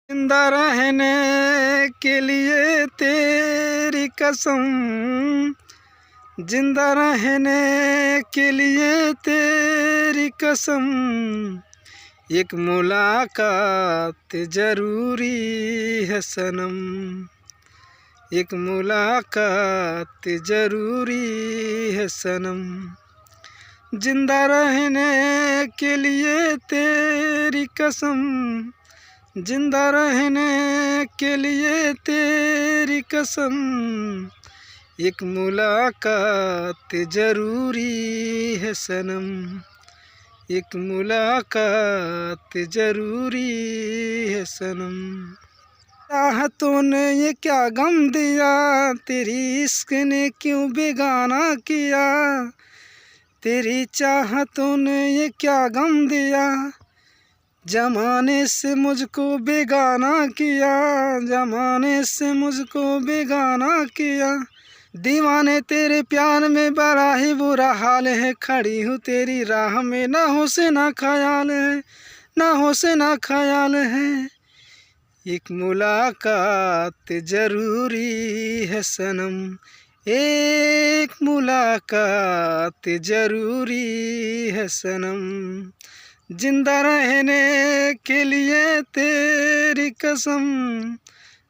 जिंदा रहने के लिए तेरी कसम, जिंदा रहने के लिए तेरी कसम, एक मुलाकात जरूरी है सनम, एक मुलाकात जरूरी है सनम। जिंदा रहने के लिए तेरी कसम, जिंदा रहने के लिए तेरी कसम, एक मुलाकात जरूरी है सनम, एक मुलाकात जरूरी है सनम। चाहतों ने ये क्या गम दिया, तेरी इश्क ने क्यों बेगाना किया, तेरी चाहतों ने ये क्या गम दिया, जमाने से मुझको बेगाना किया, जमाने से मुझको बेगाना किया। दीवाने तेरे प्यार में बड़ा ही बुरा हाल है, खड़ी हूँ तेरी राह में ना होश ना ख्याल है, ना होश ना ख्याल है। एक मुलाकात जरूरी है सनम, एक मुलाकात जरूरी है सनम। जिंदा रहने के लिए तेरी कसम,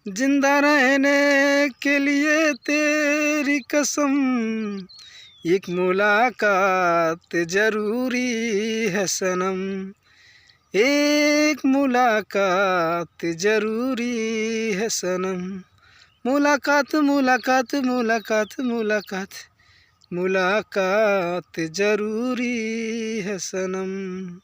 जिंदा रहने के लिए तेरी कसम, एक मुलाकात जरूरी है सनम, एक मुलाकात जरूरी है सनम। मुलाकात मुलाकात मुलाकात मुलाकात, मुलाकात जरूरी है सनम।